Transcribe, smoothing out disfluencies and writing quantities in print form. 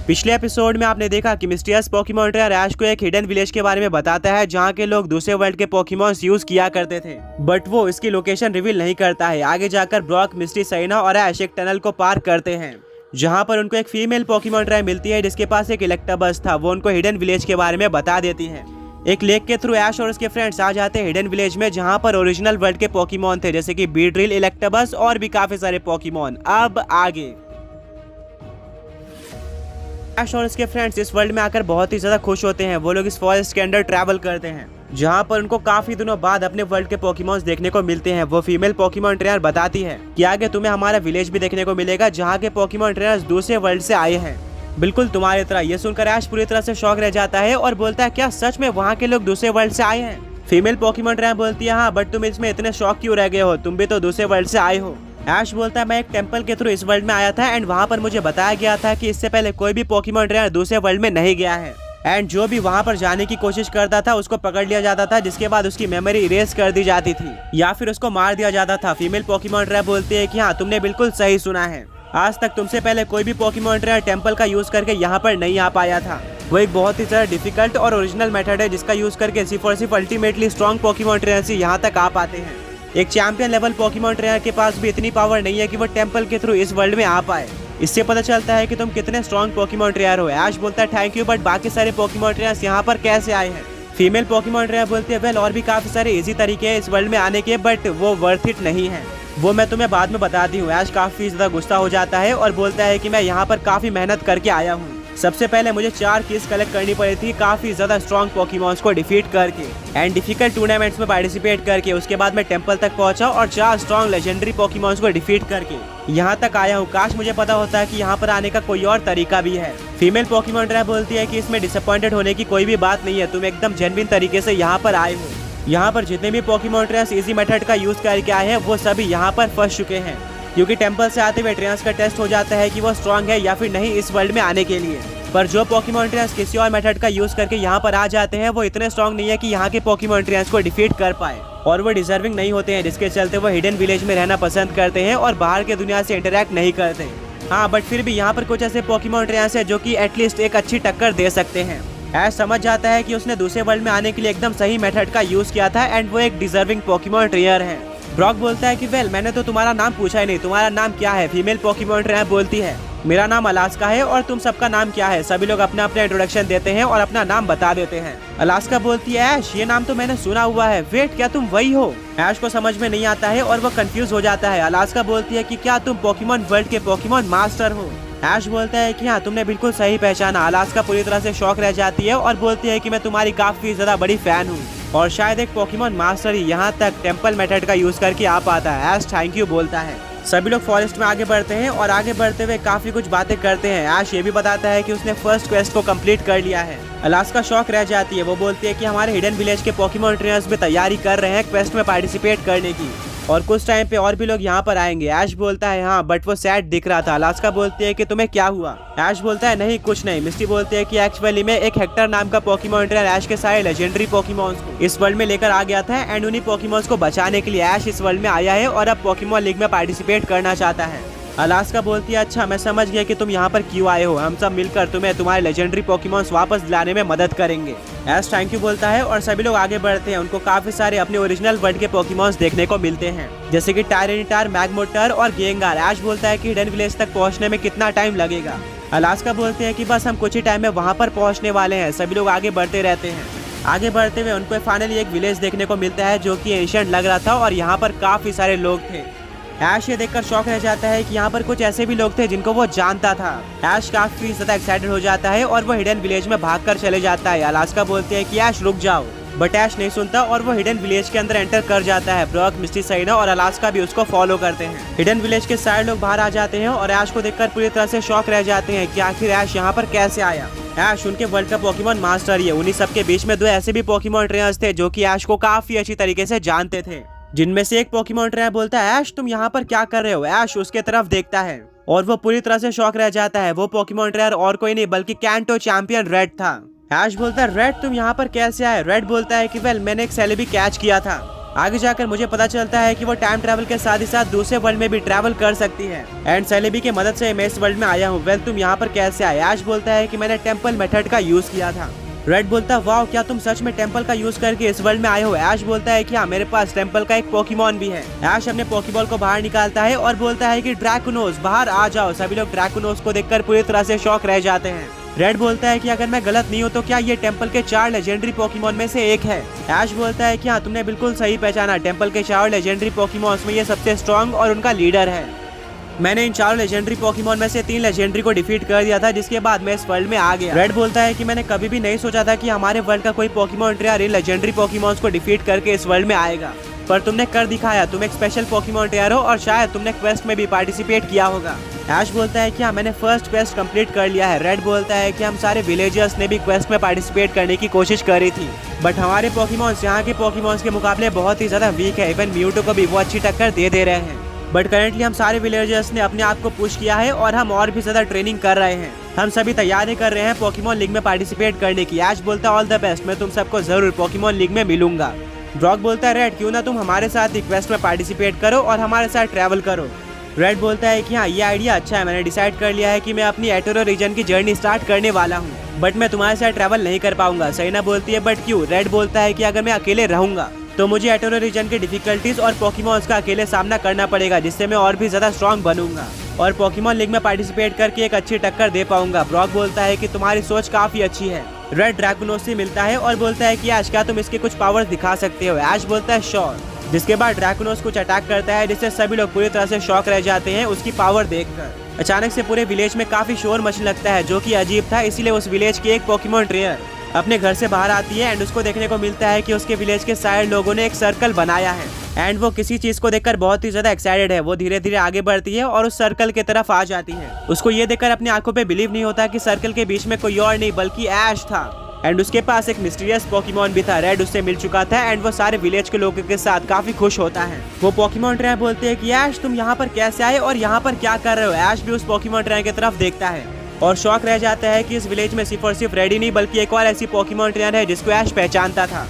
पिछले एपिसोड में आपने देखा कि मिस्टीरियस पोकेमॉन ट्रेनर ऐश को एक हिडन विलेज के बारे में बताता है जहाँ के लोग दूसरे वर्ल्ड के पोकेमॉन्स यूज किया करते थे, बट वो इसकी लोकेशन रिवील नहीं करता है। आगे जाकर ब्रॉक, मिस्टी, साइना और ऐश एक टनल को पार करते हैं जहाँ पर उनको एक फीमेल पोकेमॉन ट्रेनर मिलती है जिसके पास एक इलेक्टाबस था। वो उनको हिडन विलेज के बारे में बता देती है। एक लेक के थ्रू ऐश और उसके फ्रेंड्स आ जाते हैं हिडन विलेज में जहाँ पर ओरिजिनल वर्ल्ड के पोकेमॉन थे जैसे कि बीड्रिल, इलेक्टाबस और भी काफी सारे पोकेमॉन। अब आगे ऐश और उसके फ्रेंड्स इस वर्ल्ड में आकर बहुत ही ज्यादा खुश होते हैं। वो लोग इस फॉरेस्ट के अंदर ट्रैवल करते हैं जहाँ पर उनको काफी दिनों बाद अपने वर्ल्ड के पोकेमॉन्स देखने को मिलते हैं। वो फीमेल पोकेमॉन ट्रेनर बताती है कि आगे तुम्हें हमारा विलेज भी देखने को मिलेगा जहाँ के पोकेमॉन ट्रेनर्स दूसरे वर्ल्ड से आए हैं, बिल्कुल तुम्हारी तरह। ये सुनकर ऐश पूरी तरह से शॉक रह जाता है और बोलता है क्या सच में वहाँ के लोग दूसरे वर्ल्ड से आए हैं? फीमेल पोकेमॉन ट्रेनर बोलती है हाँ, बट तुम इसमें इतने शॉक क्यों रह गए हो? तुम भी तो दूसरे वर्ल्ड से आए हो। ऐश बोलता है मैं एक टेंपल के थ्रू इस वर्ल्ड में आया था एंड वहाँ पर मुझे बताया गया था कि इससे पहले कोई भी पोकेमॉन ट्रेनर दूसरे वर्ल्ड में नहीं गया है एंड जो भी वहाँ पर जाने की कोशिश करता था उसको पकड़ लिया जाता था, जिसके बाद उसकी मेमोरी इरेज कर दी जाती थी या फिर उसको मार दिया जाता था। फीमेल पोकेमॉन ट्रेनर बोलती है कि हाँ, तुमने बिल्कुल सही सुना है। आज तक तुमसे पहले कोई भी पोकेमॉन ट्रेनर टेंपल का यूज करके यहाँ पर नहीं आ पाया था। वो एक बहुत ही ज्यादा डिफिकल्ट और ओरिजिनल मेथड है जिसका यूज करके सिर्फ और सिर्फ अल्टीमेटली स्ट्रॉन्ग पोकेमॉन ट्रेनर से यहाँ तक आ पाते हैं। एक चैंपियन लेवल पोकेमॉन ट्रेनर के पास भी इतनी पावर नहीं है कि वो टेंपल के थ्रू इस वर्ल्ड में आ पाए। इससे पता चलता है कि तुम कितने स्ट्रॉन्ग पोकेमॉन ट्रेनर हो। ऐश बोलता है थैंक यू, बट बाकी सारे पोकेमॉन ट्रेनर्स यहाँ पर कैसे आए हैं? फीमेल पोकेमॉन ट्रेनर बोलती है वेल, और भी काफी सारे इजी तरीके हैं इस वर्ल्ड में आने के, बट वो वर्थ इट नहीं है। वो मैं तुम्हें बाद में बताती हूँ। ऐश काफी ज्यादा गुस्सा हो जाता है और बोलता है कि मैं यहाँ पर काफी मेहनत करके आया हूँ। सबसे पहले मुझे 4 कीज कलेक्ट करनी पड़ी थी काफी ज्यादा स्ट्रॉन्ग पोकेमॉन्स को डिफीट करके एंड डिफिकल्ट टूर्नामेंट्स में पार्टिसिपेट करके। उसके बाद मैं टेंपल तक पहुंचा और 4 स्ट्रॉन्ग लेजेंडरी पोकेमॉन्स को डिफीट करके यहाँ तक आया हूँ। काश मुझे पता होता है कि यहाँ पर आने का कोई और तरीका भी है। फीमेल पोकेमॉन ट्रेनर बोलती है कि इसमें डिसअपॉइंटेड होने की कोई भी बात नहीं है, तुम एकदम जेन्युइन तरीके से यहाँ पर आए हो। यहाँ पर जितने भी पोकेमॉन ट्रेनर्स इजी मेथड का यूज करके आए हैं वो सभी यहाँ पर फंस चुके हैं, क्योंकि टेंपल से आते हुए ट्रेनर्स का टेस्ट हो जाता है कि वो स्ट्रॉन्ग है या फिर नहीं इस वर्ल्ड में आने के लिए। पर जो पोकेमॉन ट्रेनर्स किसी और मेथड का यूज करके यहाँ पर आ जाते हैं वो इतने स्ट्रॉन्ग नहीं है कि यहाँ के पोकेमॉन ट्रेनर्स को डिफीट कर पाए और वो डिजर्विंग नहीं होते हैं, जिसके चलते वो हिडन विलेज में रहना पसंद करते हैं और बाहर के दुनिया से इंटरेक्ट नहीं करते। हाँ, बट फिर भी यहाँ पर कुछ ऐसे पोकेमॉन ट्रेनर्स हैं जो कि एटलीस्ट एक अच्छी टक्कर दे सकते हैं। ऐश समझ जाता है कि उसने दूसरे वर्ल्ड में आने के लिए एकदम सही मेथड का यूज किया था एंड वो एक डिजर्विंग पोकेमॉन ट्रेनर है। ब्रॉक बोलता है कि वेल, मैंने तो तुम्हारा नाम पूछा ही नहीं, तुम्हारा नाम क्या है? फीमेल पोकेमॉन ट्रेनर बोलती है मेरा नाम अलास्का है और तुम सबका नाम क्या है? सभी लोग अपना अपना इंट्रोडक्शन देते हैं और अपना नाम बता देते हैं। अलास्का बोलती है ऐश, ये नाम तो मैंने सुना हुआ है। वेट, क्या तुम वही हो? ऐश को समझ में नहीं आता है और वो कंफ्यूज हो जाता है। अलास्का बोलती है कि क्या तुम पोकेमॉन वर्ल्ड के पोकेमॉन मास्टर हो? ऐश बोलता है कि हाँ, तुमने बिल्कुल सही पहचाना। अलास्का पूरी तरह से शॉक रह जाती है और बोलती है कि मैं तुम्हारी काफी ज्यादा बड़ी फैन हूँ और शायद एक पोकेमॉन मास्टर ही यहाँ तक टेंपल मेथड का यूज करके आ पाता है। ऐश थैंक यू बोलता है। सभी लोग फॉरेस्ट में आगे बढ़ते हैं और आगे बढ़ते हुए काफी कुछ बातें करते हैं। ऐश ये भी बताता है कि उसने फर्स्ट क्वेस्ट को कंप्लीट कर लिया है। अलास्का शॉक रह जाती है। वो बोलती है कि हमारे हिडन विलेज के पोकेमॉन ट्रेनर्स भी तैयारी कर रहे हैं क्वेस्ट में पार्टिसिपेट करने की और कुछ टाइम पे और भी लोग यहाँ पर आएंगे। ऐश बोलता है हाँ, बट वो सैड दिख रहा था। अलास्का बोलती है कि तुम्हें क्या हुआ? ऐश बोलता है नहीं, कुछ नहीं। मिस्टी बोलती है कि एक्चुअली में एक हेक्टर नाम का पोकेमॉन ट्रेनर ऐश के सारे लेजेंडरी पोकेमॉन्स को इस वर्ल्ड में लेकर आ गया था एंड उन्हीं पोकेमॉन्स को बचाने के लिए ऐश इस वर्ल्ड में आया है और अब पोकेमॉन लीग में पार्टिसिपेट करना चाहता है। अलास्का बोलती है अच्छा, मैं समझ गया कि तुम यहाँ पर क्यों आए हो। हम सब मिलकर तुम्हें तुम्हारे लेजेंडरी पोकेमॉन्स वापस दिलाने में मदद करेंगे। ऐश थैंक यू बोलता है और सभी लोग आगे बढ़ते हैं। उनको काफी सारे अपने ओरिजिनल वर्ल्ड के पोकेमॉन्स देखने को मिलते हैं जैसे कि टायरेनिटार, मैग्मोटर और गेंगार। ऐश बोलता है कि हिडन विलेज तक पहुँचने में कितना टाइम लगेगा? अलास्का बोलते हैं कि बस हम कुछ ही टाइम में वहाँ पर पहुँचने वाले हैं। सभी लोग आगे बढ़ते रहते हैं। आगे बढ़ते हुए उनको फाइनली एक विलेज देखने को मिलता है जो कि एंशिएंट लग रहा था और यहाँ पर काफी सारे लोग थे। ऐश ये देखकर शॉक रह जाता है कि यहाँ पर कुछ ऐसे भी लोग थे जिनको वो जानता था। ऐश काफी ज्यादा एक्साइटेड हो जाता है और वो हिडन विलेज में भागकर चले जाता है। अलास्का बोलते हैं कि ऐश रुक जाओ, बट ऐश नहीं सुनता और वो हिडन विलेज के अंदर एंटर कर जाता है। ब्रॉक, मिस्टी, साइना और अलास्का भी उसको फॉलो करते हैं। हिडन विलेज के सारे लोग बाहर आ जाते हैं और ऐश को देखकर पूरी तरह से शॉक रह जाते हैं कि आखिर ऐश यहाँ पर कैसे आया। ऐश उनके वर्ल्ड का पोकेमॉन मास्टर ही है। उन्हीं सबके बीच में 2 ऐसे भी पोकेमॉन ट्रेनर्स थे जो कि ऐश को काफी अच्छी तरीके से जानते थे, जिनमें से एक पोकेमॉन ट्रेनर बोलता है ऐश, तुम यहाँ पर क्या कर रहे हो? ऐश उसके तरफ देखता है और वो पूरी तरह से शॉक रह जाता है। वो पोकेमॉन ट्रेनर और कोई नहीं बल्कि कैंटो चैंपियन रेड था। ऐश बोलता है रेड, तुम यहाँ पर कैसे आए? रेड बोलता है कि वेल, मैंने एक सेलेबी कैच किया था आगे जाकर मुझे पता चलता है कि वो टाइम ट्रैवल के साथ ही साथ दूसरे वर्ल्ड में भी ट्रैवल कर सकती है एंड सेलेबी की मदद से मैं इस वर्ल्ड में आया हूँ। वेल तुम यहाँ पर कैसे आए? ऐश बोलता है कि मैंने टेम्पल मेथड का यूज किया था। रेड बोलता है वाओ, क्या तुम सच में टेम्पल का यूज करके इस वर्ल्ड में आए हो? ऐश बोलता है कि हाँ, मेरे पास टेम्पल का एक पोकेमॉन भी है। ऐश अपने पोकेबॉल को बाहर निकालता है और बोलता है कि ड्रैकुनोस बाहर आ जाओ। सभी लोग ड्रैकुनोस को देखकर पूरी तरह से शॉक रह जाते हैं। रेड बोलता है कि अगर मैं गलत नहीं हूँ तो क्या ये टेम्पल के 4 लेजेंडरी पोकेमॉन में से एक है? ऐश बोलता है कि हाँ, तुमने बिल्कुल सही पहचाना। टेम्पल के 4 लेजेंडरी पोकेमॉन्स में ये सबसे स्ट्रॉन्ग और उनका लीडर है। मैंने इन 4 लेजेंडरी पोकेमॉन में से 3 लेजेंडरी को डिफीट कर दिया था, जिसके बाद मैं इस वर्ल्ड में आ गया। रेड बोलता है कि मैंने कभी भी नहीं सोचा था कि हमारे वर्ल्ड का कोई Pokemon trainer in legendary Pokémons को डिफीट करके इस वर्ल्ड में आएगा, पर तुमने कर दिखाया। तुम एक स्पेशल पोकेमॉन ट्रेनर हो और शायद तुमने क्वेस्ट में भी पार्टिसिपेट किया होगा। ऐश बोलता है कि हाँ, मैंने फर्स्ट क्वेस्ट कंप्लीट कर लिया है। रेड बोलता है कि हम सारे विलेजर्स ने भी क्वेस्ट में पार्टिसिपेट करने की कोशिश करी थी, बट हमारे पोकेमॉन्स यहाँ के पोकेमॉन्स के मुकाबले बहुत ही ज्यादा वीक है। इवन म्यूटो को भी वो अच्छी टक्कर दे रहे हैं। बट करेंटली हम सारे विलेजर्स ने अपने आप को पुश किया है और हम और भी ज्यादा ट्रेनिंग कर रहे हैं। हम सभी तैयारी कर रहे हैं पोकेमॉन लीग में पार्टिसिपेट करने की। ऐश बोलता है ऑल द बेस्ट, मैं तुम सबको जरूर पोकेमॉन लीग में मिलूंगा। ब्रॉक बोलता है रेड, क्यों ना तुम हमारे साथ क्वेस्ट में पार्टिसिपेट करो और हमारे साथ ट्रैवल करो। रेड बोलता है कि हाँ, ये आइडिया अच्छा है। मैंने डिसाइड कर लिया है कि मैं अपनी एटोरो रीजन की जर्नी स्टार्ट करने वाला हूँ, बट मैं तुम्हारे साथ ट्रैवल नहीं कर पाऊंगा। सैना बोलती है बट क्यों? रेड बोलता है कि अगर मैं अकेले रहूंगा तो मुझे एटोरो रीजन की डिफिकल्टीज और पोकेमॉन्स का अकेले सामना करना पड़ेगा, जिससे मैं और भी ज्यादा स्ट्रॉन्ग बनूंगा और पोकेमॉन लीग में पार्टिसिपेट करके एक अच्छी टक्कर दे पाऊंगा। ब्रॉक बोलता है कि तुम्हारी सोच काफी अच्छी है। रेड ड्रैकुनोस से मिलता है और बोलता है कि ऐश, क्या तुम इसके कुछ पावर्स दिखा सकते हो? ऐश बोलता है श्योर। जिसके बाद ड्रैकुनोस कुछ अटैक करता है, जिससे सभी लोग पूरी तरह से शॉक रह जाते हैं उसकी पावर देखकर। अचानक से पूरे विलेज में काफी शोर मचने लगता है, जो कि अजीब था। इसीलिए उस विलेज की एक पोकेमॉन ट्रेनर अपने घर से बाहर आती है एंड उसको देखने को मिलता है कि उसके विलेज के सारे लोगों ने एक सर्कल बनाया है एंड वो किसी चीज को देखकर बहुत ही ज्यादा एक्साइटेड है। वो धीरे धीरे आगे बढ़ती है और उस सर्कल की तरफ आ जाती है। उसको ये देखकर अपनी आंखों पे बिलीव नहीं होता कि सर्कल के बीच में कोई और नहीं बल्कि ऐश था एंड उसके पास एक मिस्टीरियस पोकेमॉन भी था। रेड उससे मिल चुका था एंड वो सारे विलेज के लोगों के साथ काफी खुश होता है। वो पोकेमॉन ट्रेनर बोलते हैं कि ऐश, तुम यहाँ पर कैसे आए और यहाँ पर क्या कर रहे हो? ऐश भी उस पोकेमॉन ट्रेनर की तरफ देखता है और शौक रह जाता है कि इस विलेज में सिर्फ और सिर्फ रेड ही नहीं बल्कि एक और ऐसी पोकेमॉन ट्रेनर है जिसको ऐश पहचानता था।